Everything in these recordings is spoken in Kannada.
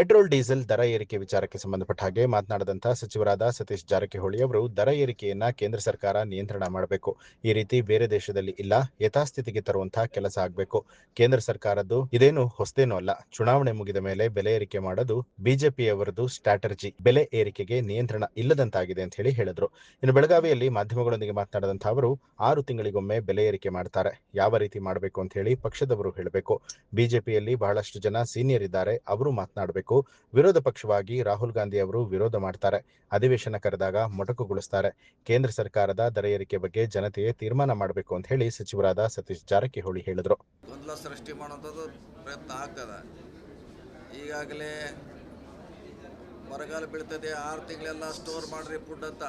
ಪೆಟ್ರೋಲ್ ಡೀಸೆಲ್ ದರ ಏರಿಕೆ ವಿಚಾರಕ್ಕೆ ಸಂಬಂಧಪಟ್ಟ ಹಾಗೆ ಮಾತನಾಡಿದಂತಹ ಸಚಿವರಾದ ಸತೀಶ್ ಜಾರಕಿಹೊಳಿ ಅವರು ದರ ಏರಿಕೆಯನ್ನ ಕೇಂದ್ರ ಸರ್ಕಾರ ನಿಯಂತ್ರಣ ಮಾಡಬೇಕು. ಈ ರೀತಿ ಬೇರೆ ದೇಶದಲ್ಲಿ ಇಲ್ಲ, ಯಥಾಸ್ಥಿತಿಗೆ ತರುವಂತಹ ಕೆಲಸ ಆಗಬೇಕು. ಕೇಂದ್ರ ಸರ್ಕಾರದ್ದು ಇದೇನು ಹೊಸದೇನೂ ಅಲ್ಲ. ಚುನಾವಣೆ ಮುಗಿದ ಮೇಲೆ ಬೆಲೆ ಏರಿಕೆ ಮಾಡೋದು ಬಿಜೆಪಿಯವರದು ಸ್ಟ್ರಾಟರ್ಜಿ. ಬೆಲೆ ಏರಿಕೆಗೆ ನಿಯಂತ್ರಣ ಇಲ್ಲದಂತಾಗಿದೆ ಅಂತ ಹೇಳಿದ್ರು. ಇನ್ನು ಬೆಳಗಾವಿಯಲ್ಲಿ ಮಾಧ್ಯಮಗಳೊಂದಿಗೆ ಮಾತನಾಡಿದಂತಹ ಅವರು 6 ತಿಂಗಳಿಗೊಮ್ಮೆ ಬೆಲೆ ಏರಿಕೆ ಮಾಡ್ತಾರೆ. ಯಾವ ರೀತಿ ಮಾಡಬೇಕು ಅಂತ ಹೇಳಿ ಪಕ್ಷದವರು ಹೇಳಬೇಕು. ಬಿಜೆಪಿಯಲ್ಲಿ ಬಹಳಷ್ಟು ಜನ ಸೀನಿಯರ್ ಇದ್ದಾರೆ, ಅವರು ಮಾತನಾಡಬೇಕು. ವಿರೋಧ ಪಕ್ಷವಾಗಿ ರಾಹುಲ್ ಗಾಂಧಿ ಅವರು ವಿರೋಧ ಮಾಡ್ತಾರೆ. ಅಧಿವೇಶನ ಕರೆದಾಗ ಮೊಟಕುಗೊಳಿಸ್ತಾರೆ. ಕೇಂದ್ರ ಸರ್ಕಾರದ ದರ ಏರಿಕೆ ಬಗ್ಗೆ ಜನತೆಯೇ ತೀರ್ಮಾನ ಮಾಡಬೇಕು ಅಂತ ಹೇಳಿ ಸಚಿವರಾದ ಸತೀಶ್ ಜಾರಕಿಹೊಳಿ ಹೇಳಿದರು. ಗೊಂದಲ ಸೃಷ್ಟಿ ಮಾಡುವಂಥದ್ದು ಪ್ರಯತ್ನ ಆಗ್ತದೆ. ಈಗಾಗಲೇ ಬರಗಾಲ ಬೀಳ್ತದೆ, 6 ತಿಂಗಳೆಲ್ಲ ಸ್ಟೋರ್ ಮಾಡ್ರಿ ಫುಡ್ ಅಂತ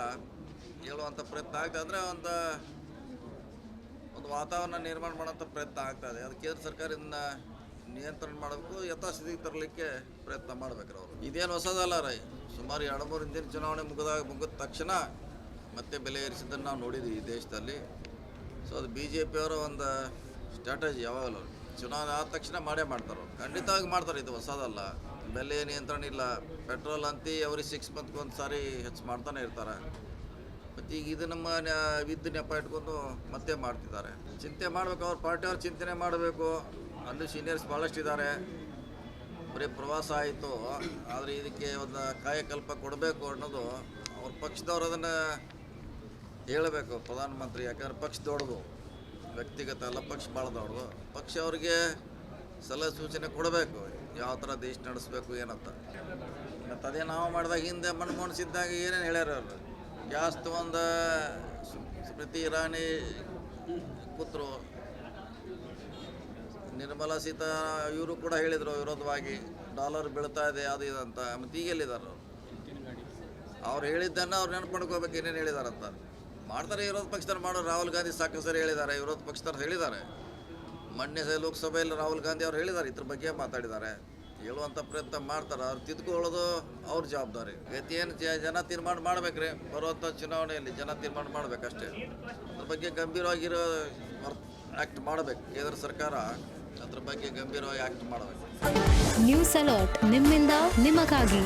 ಹೇಳುವಂಥ ಪ್ರಯತ್ನ ಆಗ್ತದೆ. ಅಂದರೆ ಒಂದು ವಾತಾವರಣ ನಿರ್ಮಾಣ ಮಾಡೋಂಥ ಪ್ರಯತ್ನ ಆಗ್ತದೆ. ಅದು ಕೇಂದ್ರ ಸರ್ಕಾರದಿಂದ ನಿಯಂತ್ರಣ ಮಾಡಬೇಕು, ಯಥಾಸ್ಥಿತಿಗೆ ತರಲಿಕ್ಕೆ ಪ್ರಯತ್ನ ಮಾಡ್ಬೇಕ್ರಿ ಅವರು. ಇದೇನು ಹೊಸದಲ್ಲ ರೀ. ಸುಮಾರು 2-3 ದಿನ ಚುನಾವಣೆ ಮುಗಿದ ತಕ್ಷಣ ಮತ್ತೆ ಬೆಲೆ ಏರಿಸಿದ್ದನ್ನು ನಾವು ನೋಡಿದ್ವಿ ಈ ದೇಶದಲ್ಲಿ. ಸೊ ಅದು BJP ಅವರ ಒಂದು ಸ್ಟ್ರಾಟಜಿ. ಯಾವಾಗಲೂ ಚುನಾವಣೆ ಆದ ತಕ್ಷಣ ಮಾಡ್ತಾರೆ, ಖಂಡಿತವಾಗಿ ಮಾಡ್ತಾರೆ. ಇದು ಹೊಸದಲ್ಲ. ಬೆಲೆ ನಿಯಂತ್ರಣ ಇಲ್ಲ. ಪೆಟ್ರೋಲ್ ಅಂತಿ ಅವ್ರಿಗೆ 6 ಮಂತ್ಗೆ ಸಾರಿ ಹೆಚ್ಚು ಮಾಡ್ತಾನೆ ಇರ್ತಾರೆ. ಮತ್ತು ಈಗ ಇದು ನಮ್ಮ ವಿದ್ಯು ನೆಪ ಇಟ್ಕೊಂಡು ಮತ್ತೆ ಮಾಡ್ತಿದ್ದಾರೆ. ಚಿಂತೆ ಮಾಡಬೇಕು, ಅವ್ರ ಪಾರ್ಟಿಯವ್ರು ಚಿಂತನೆ ಮಾಡಬೇಕು. ಅಲ್ಲಿ ಸೀನಿಯರ್ಸ್ ಭಾಳಷ್ಟು ಇದ್ದಾರೆ. ಬರೀ ಪ್ರವಾಸ ಆಯಿತು, ಆದರೆ ಇದಕ್ಕೆ ಒಂದು ಕಾಯಕಲ್ಪ ಕೊಡಬೇಕು ಅನ್ನೋದು ಅವ್ರ ಪಕ್ಷದವ್ರು ಅದನ್ನು ಹೇಳಬೇಕು ಪ್ರಧಾನಮಂತ್ರಿ. ಯಾಕಂದ್ರೆ ಪಕ್ಷ ದೊಡ್ಡದು, ವ್ಯಕ್ತಿಗತ ಅಲ್ಲ, ಪಕ್ಷ ಭಾಳ ದೊಡ್ಡದು. ಪಕ್ಷ ಅವ್ರಿಗೆ ಸಲಹೆ ಸೂಚನೆ ಕೊಡಬೇಕು, ಯಾವ ಥರ ದೇಶ ನಡೆಸಬೇಕು ಏನಂತ. ಮತ್ತು ಅದೇ ನಾವು ಮಾಡಿದಾಗ ಹಿಂದೆ ಮನಮೋಹನ್ ಸಿದ್ದಾಗ ಏನೇನು ಹೇಳ್ಯಾರ ಅವರು. ಜಾಸ್ತಿ ಒಂದು ಸ್ಮೃತಿ ಇರಾನಿ ಕೂತರು, ನಿರ್ಮಲಾ ಸೀತಾ ಇವರು ಕೂಡ ಹೇಳಿದರು ವಿರೋಧವಾಗಿ, ಡಾಲರ್ ಬೀಳ್ತಾ ಇದೆ ಅದು ಇದಂತ. ಮತ್ತು ಈಗ ಎಲ್ಲಿದ್ದಾರೆ ಅವ್ರು ಹೇಳಿದ್ದನ್ನು ಅವ್ರು ನೆನಪು ಮಾಡ್ಕೋಬೇಕು, ಏನೇನು ಹೇಳಿದಾರಂತ. ಮಾಡ್ತಾರೆ ವಿರೋಧ ಪಕ್ಷದವ್ರು ಮಾಡೋರು. ರಾಹುಲ್ ಗಾಂಧಿ ಸಾಕಷ್ಟು ಸರಿ ಹೇಳಿದ್ದಾರೆ, ವಿರೋಧ ಪಕ್ಷದವ್ರು ಹೇಳಿದ್ದಾರೆ. ಮೊನ್ನೆ ಲೋಕಸಭೆಯಲ್ಲಿ ರಾಹುಲ್ ಗಾಂಧಿ ಅವ್ರು ಹೇಳಿದ್ದಾರೆ, ಇದ್ರ ಬಗ್ಗೆ ಮಾತಾಡಿದ್ದಾರೆ. ಹೇಳುವಂಥ ಪ್ರಯತ್ನ ಮಾಡ್ತಾರೆ. ಅವ್ರು ತಿದ್ಕೊಳ್ಳೋದು ಅವ್ರ ಜವಾಬ್ದಾರಿ. ಏನು ಜನ ತೀರ್ಮಾನ ಮಾಡ್ಬೇಕ್ರಿ. ಬರುವಂಥ ಚುನಾವಣೆಯಲ್ಲಿ ಜನ ತೀರ್ಮಾನ ಮಾಡ್ಬೇಕಷ್ಟೇ. ಅದ್ರ ಬಗ್ಗೆ ಗಂಭೀರವಾಗಿರೋ ಆ್ಯಕ್ಟ್ ಮಾಡಬೇಕು ಕೇಂದ್ರ ಸರ್ಕಾರ. ಅದ್ರ ಬಗ್ಗೆ ಗಂಭೀರವಾಗಿ ಆ್ಯಕ್ಟ್ ಮಾಡಬೇಕು. ನ್ಯೂಸ್ ಅಲರ್ಟ್, ನಿಮ್ಮಿಂದ ನಿಮಗಾಗಿ.